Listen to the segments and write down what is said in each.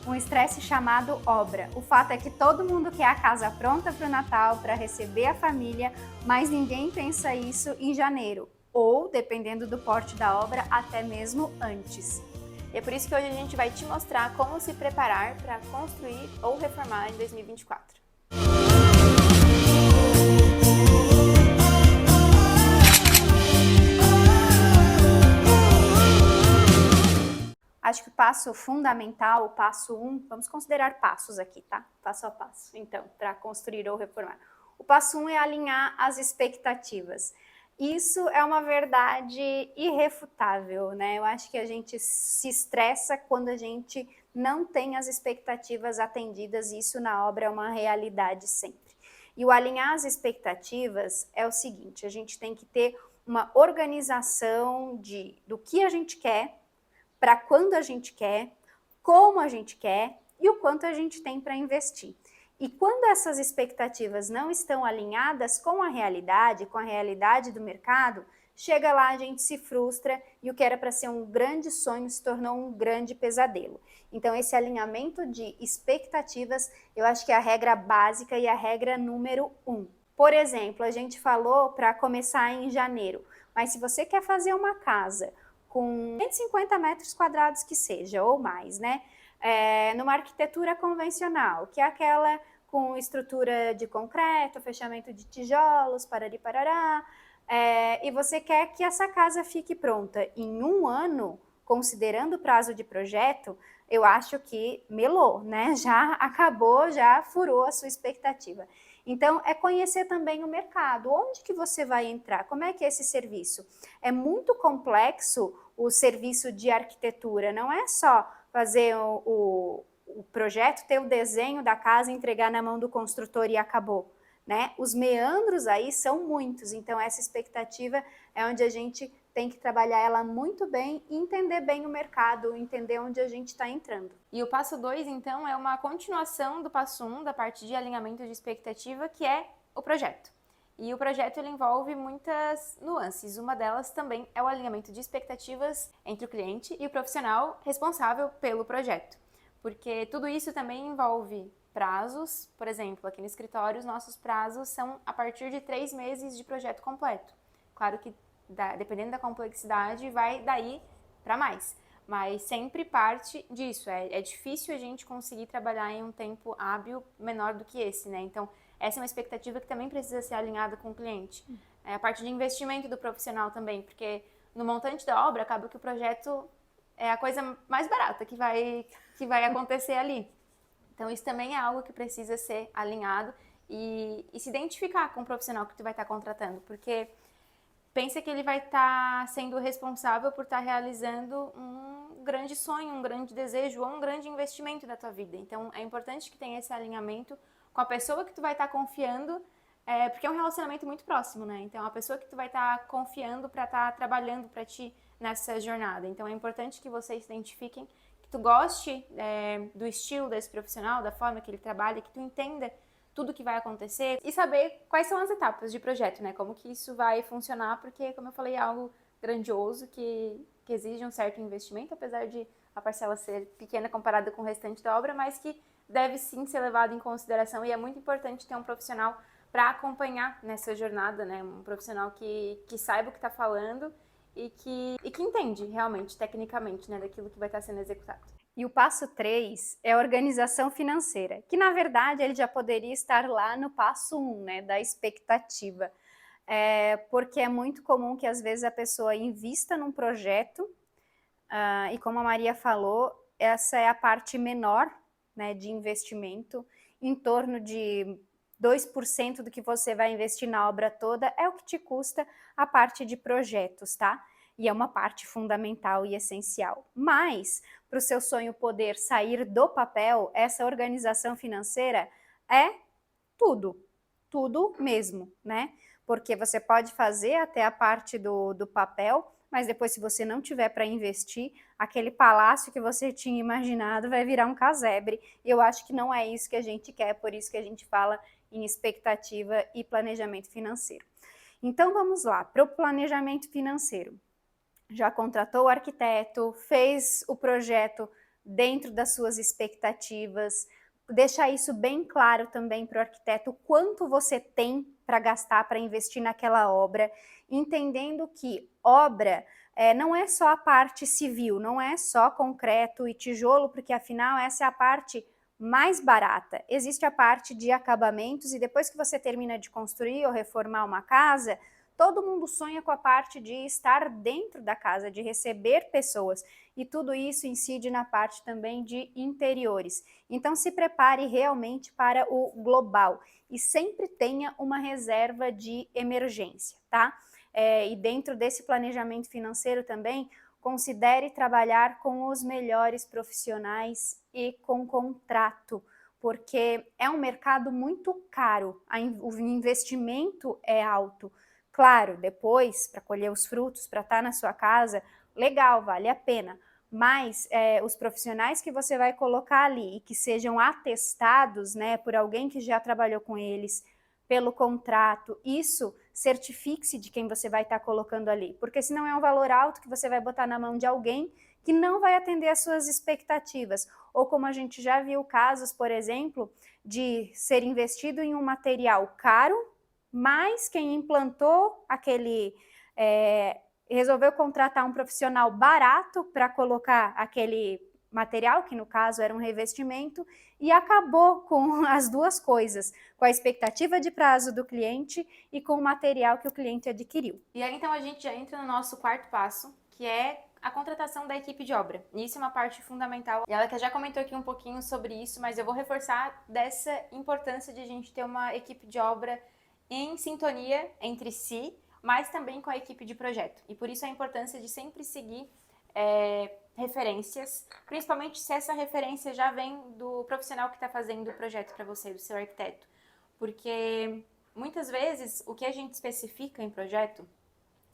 Um estresse chamado obra. O fato é que todo mundo quer a casa pronta para o Natal, para receber a família, mas ninguém pensa isso em janeiro, ou, dependendo do porte da obra, até mesmo antes. E é por isso que hoje a gente vai te mostrar como se preparar para construir ou reformar em 2024. Acho que o passo fundamental, o passo 1, vamos considerar passos aqui, tá? Passo a passo, então, para construir ou reformar. O passo 1 é alinhar as expectativas. Isso é uma verdade irrefutável, né? Eu acho que a gente se estressa quando a gente não tem as expectativas atendidas, e isso na obra é uma realidade sempre. E o alinhar as expectativas é o seguinte: a gente tem que ter uma organização do que a gente quer, para quando a gente quer, como a gente quer e o quanto a gente tem para investir. E quando essas expectativas não estão alinhadas com a realidade do mercado, chega lá, a gente se frustra e o que era para ser um grande sonho se tornou um grande pesadelo. Então, esse alinhamento de expectativas, eu acho que é a regra básica e a regra número 1. Por exemplo, a gente falou para começar em janeiro, mas se você quer fazer uma casa com 150 metros quadrados que seja, ou mais, né? Numa arquitetura convencional, que é aquela com estrutura de concreto, fechamento de tijolos, parari parará, e você quer que essa casa fique pronta em 1 ano, considerando o prazo de projeto, eu acho que melou, né? Já acabou, já furou a sua expectativa. Então, é conhecer também o mercado. Onde que você vai entrar? Como é que é esse serviço? É muito complexo o serviço de arquitetura, não é só fazer o projeto, ter o desenho da casa, entregar na mão do construtor e acabou, né? Os meandros aí são muitos, então essa expectativa é onde a gente tem que trabalhar ela muito bem e entender bem o mercado, entender onde a gente está entrando. E o passo 2, então, é uma continuação do passo 1, da parte de alinhamento de expectativa, que é o projeto. E o projeto ele envolve muitas nuances. Uma delas também é o alinhamento de expectativas entre o cliente e o profissional responsável pelo projeto. Porque tudo isso também envolve prazos. Por exemplo, aqui no escritório, os nossos prazos são a partir de 3 meses de projeto completo. Claro que, dependendo da complexidade, vai daí para mais. Mas sempre parte disso. É difícil a gente conseguir trabalhar em um tempo hábil menor do que esse, né? Então, essa é uma expectativa que também precisa ser alinhada com o cliente. A parte de investimento do profissional também, porque no montante da obra acaba que o projeto é a coisa mais barata que vai acontecer ali. Então, isso também é algo que precisa ser alinhado e se identificar com o profissional que tu vai estar contratando, porque pensa que ele vai estar sendo responsável por estar realizando um grande sonho, um grande desejo ou um grande investimento da tua vida. Então, é importante que tenha esse alinhamento com a pessoa que tu vai estar confiando, porque é um relacionamento muito próximo, né? Então, a pessoa que tu vai estar confiando para estar trabalhando para ti nessa jornada. Então, é importante que vocês identifiquem, que tu goste do estilo desse profissional, da forma que ele trabalha, que tu entenda tudo que vai acontecer e saber quais são as etapas de projeto, né? Como que isso vai funcionar, porque, como eu falei, é algo grandioso que exige um certo investimento, apesar de a parcela ser pequena comparada com o restante da obra, mas que deve sim ser levado em consideração e é muito importante ter um profissional para acompanhar nessa jornada, né? Um profissional que saiba o que está falando e que entende realmente, tecnicamente, né, daquilo que vai estar sendo executado. E o passo 3 é a organização financeira, que na verdade ele já poderia estar lá no passo 1, né, da expectativa. Porque é muito comum que às vezes a pessoa invista num projeto, e como a Maria falou, essa é a parte menor, né, de investimento, em torno de 2% do que você vai investir na obra toda é o que te custa a parte de projetos, tá? E é uma parte fundamental e essencial. Mas, para o seu sonho poder sair do papel, essa organização financeira é tudo, tudo mesmo, né? Porque você pode fazer até a parte do papel, mas depois, se você não tiver para investir, aquele palácio que você tinha imaginado vai virar um casebre. E eu acho que não é isso que a gente quer, por isso que a gente fala em expectativa e planejamento financeiro. Então, vamos lá, para o planejamento financeiro. Já contratou o arquiteto, fez o projeto dentro das suas expectativas, deixar isso bem claro também para o arquiteto, o quanto você tem para gastar, para investir naquela obra, entendendo que obra não é só a parte civil, não é só concreto e tijolo, porque afinal essa é a parte mais barata. Existe a parte de acabamentos e depois que você termina de construir ou reformar uma casa, todo mundo sonha com a parte de estar dentro da casa, de receber pessoas, e tudo isso incide na parte também de interiores. Então se prepare realmente para o global e sempre tenha uma reserva de emergência, tá? E dentro desse planejamento financeiro também, considere trabalhar com os melhores profissionais e com contrato, porque é um mercado muito caro, o investimento é alto. Claro, depois, para colher os frutos, para estar na sua casa, legal, vale a pena. Mas os profissionais que você vai colocar ali e que sejam atestados, né, por alguém que já trabalhou com eles, pelo contrato, isso certifique-se de quem você vai estar colocando ali, porque senão é um valor alto que você vai botar na mão de alguém que não vai atender às suas expectativas. Ou como a gente já viu casos, por exemplo, de ser investido em um material caro, mas quem implantou aquele... resolveu contratar um profissional barato para colocar aquele material, que no caso era um revestimento, e acabou com as duas coisas, com a expectativa de prazo do cliente e com o material que o cliente adquiriu. E aí então a gente já entra no nosso quarto passo, que é a contratação da equipe de obra. E isso é uma parte fundamental. E ela que já comentou aqui um pouquinho sobre isso, mas eu vou reforçar dessa importância de a gente ter uma equipe de obra em sintonia entre si, mas também com a equipe de projeto. E por isso a importância de sempre seguir referências, principalmente se essa referência já vem do profissional que está fazendo o projeto para você, do seu arquiteto. Porque muitas vezes o que a gente especifica em projeto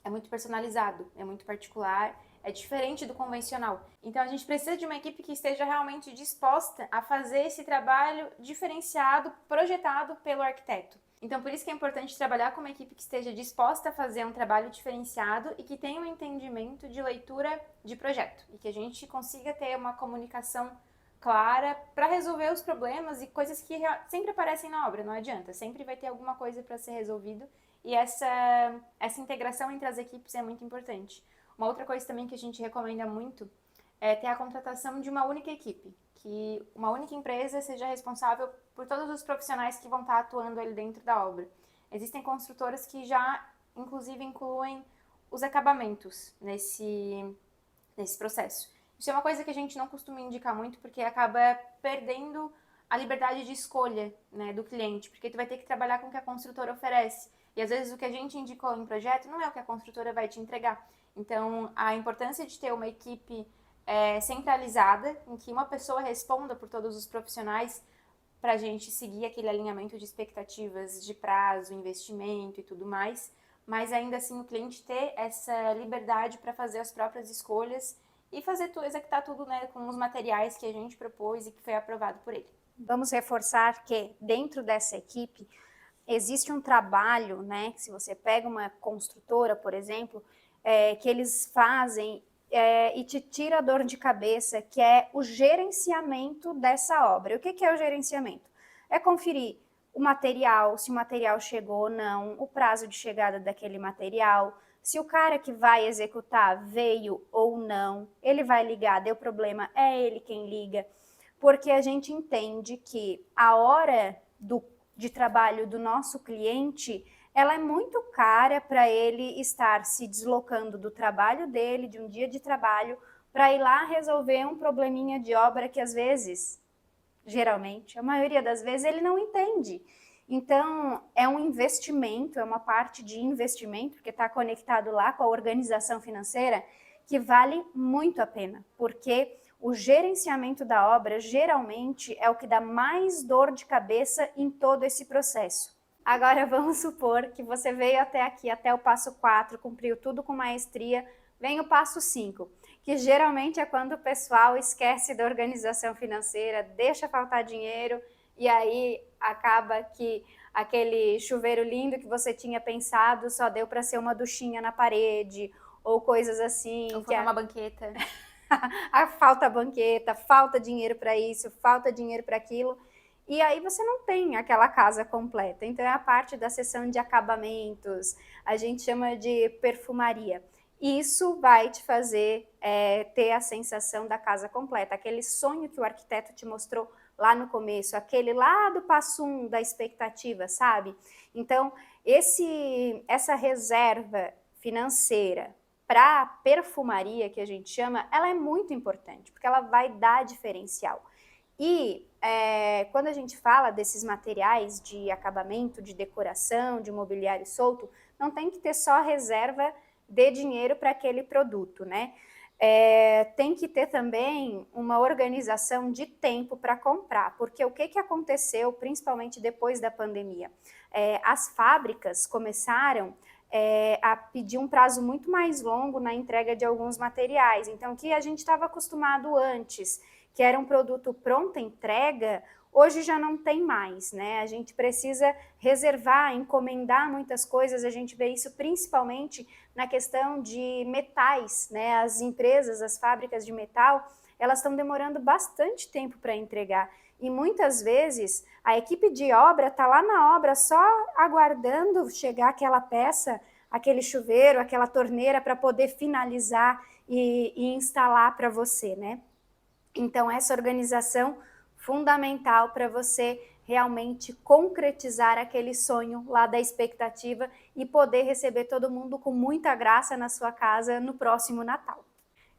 é muito personalizado, é muito particular, é diferente do convencional. Então a gente precisa de uma equipe que esteja realmente disposta a fazer esse trabalho diferenciado, projetado pelo arquiteto. Então por isso que é importante trabalhar com uma equipe que esteja disposta a fazer um trabalho diferenciado e que tenha um entendimento de leitura de projeto e que a gente consiga ter uma comunicação clara para resolver os problemas e coisas que sempre aparecem na obra, não adianta, sempre vai ter alguma coisa para ser resolvido e essa integração entre as equipes é muito importante. Uma outra coisa também que a gente recomenda muito é ter a contratação de uma única equipe, que uma única empresa seja responsável por todos os profissionais que vão estar atuando ali dentro da obra. Existem construtoras que já, inclusive, incluem os acabamentos nesse processo. Isso é uma coisa que a gente não costuma indicar muito, porque acaba perdendo a liberdade de escolha, né, do cliente, porque tu vai ter que trabalhar com o que a construtora oferece. E às vezes o que a gente indicou em projeto não é o que a construtora vai te entregar. Então, a importância de ter uma equipe centralizada, em que uma pessoa responda por todos os profissionais para a gente seguir aquele alinhamento de expectativas de prazo, investimento e tudo mais, mas ainda assim o cliente ter essa liberdade para fazer as próprias escolhas e fazer executar tudo, né, com os materiais que a gente propôs e que foi aprovado por ele. Vamos reforçar que dentro dessa equipe existe um trabalho, né, que se você pega uma construtora, por exemplo, que eles fazem e te tira a dor de cabeça, que é o gerenciamento dessa obra. O que é o gerenciamento? É conferir o material, se o material chegou ou não, o prazo de chegada daquele material, se o cara que vai executar veio ou não, ele vai ligar, deu problema, é ele quem liga, porque a gente entende que a hora de trabalho do nosso cliente, ela é muito cara para ele estar se deslocando do trabalho dele, de um dia de trabalho, para ir lá resolver um probleminha de obra que às vezes, geralmente, a maioria das vezes ele não entende. Então, é um investimento, é uma parte de investimento, porque está conectado lá com a organização financeira, que vale muito a pena, porque o gerenciamento da obra geralmente é o que dá mais dor de cabeça em todo esse processo. Agora vamos supor que você veio até aqui, até o passo 4, cumpriu tudo com maestria, vem o passo 5, que geralmente é quando o pessoal esquece da organização financeira, deixa faltar dinheiro e aí acaba que aquele chuveiro lindo que você tinha pensado só deu para ser uma duchinha na parede ou coisas assim. Ou foi uma banqueta. falta banqueta, falta dinheiro para isso, falta dinheiro para aquilo. E aí você não tem aquela casa completa. Então é a parte da seção de acabamentos, a gente chama de perfumaria. Isso vai te fazer ter a sensação da casa completa, aquele sonho que o arquiteto te mostrou lá no começo, aquele lá do passo 1 da expectativa, sabe? Então, essa reserva financeira para perfumaria, que a gente chama, ela é muito importante, porque ela vai dar diferencial. E quando a gente fala desses materiais de acabamento, de decoração, de mobiliário solto, não tem que ter só reserva de dinheiro para aquele produto, né? Tem que ter também uma organização de tempo para comprar, porque o que aconteceu, principalmente depois da pandemia? As fábricas começaram a pedir um prazo muito mais longo na entrega de alguns materiais. Então, o que a gente estava acostumado antes, que era um produto pronta entrega, hoje já não tem mais, né? A gente precisa reservar, encomendar muitas coisas, a gente vê isso principalmente na questão de metais, né? As empresas, as fábricas de metal, elas estão demorando bastante tempo para entregar. E muitas vezes a equipe de obra está lá na obra só aguardando chegar aquela peça, aquele chuveiro, aquela torneira para poder finalizar e instalar para você, né? Então, essa organização fundamental para você realmente concretizar aquele sonho lá da expectativa e poder receber todo mundo com muita graça na sua casa no próximo Natal.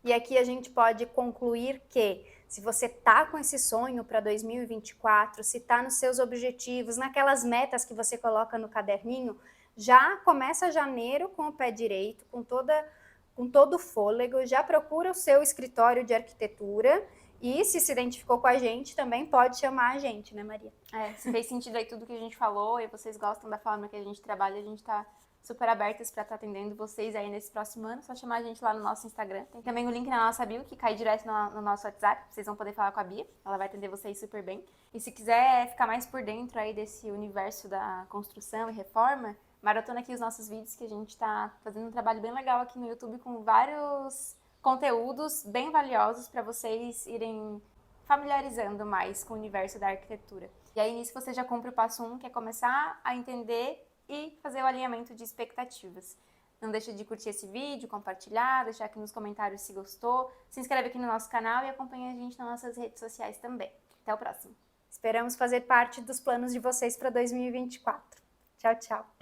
E aqui a gente pode concluir que se você está com esse sonho para 2024, se está nos seus objetivos, naquelas metas que você coloca no caderninho, já começa janeiro com o pé direito, com todo o fôlego, já procura o seu escritório de arquitetura e se identificou com a gente, também pode chamar a gente, né, Maria? Se fez sentido aí tudo que a gente falou e vocês gostam da forma que a gente trabalha, a gente tá super abertas para estar atendendo vocês aí nesse próximo ano. Só chamar a gente lá no nosso Instagram. Tem também o link na nossa bio, que cai direto no nosso WhatsApp. Vocês vão poder falar com a Bia. Ela vai atender vocês super bem. E se quiser ficar mais por dentro aí desse universo da construção e reforma, maratona aqui os nossos vídeos, que a gente tá fazendo um trabalho bem legal aqui no YouTube com vários conteúdos bem valiosos para vocês irem familiarizando mais com o universo da arquitetura. E aí nisso você já cumpre o passo 1, que é começar a entender e fazer o alinhamento de expectativas. Não deixa de curtir esse vídeo, compartilhar, deixar aqui nos comentários se gostou, se inscreve aqui no nosso canal e acompanha a gente nas nossas redes sociais também. Até o próximo. Esperamos fazer parte dos planos de vocês para 2024. Tchau, tchau.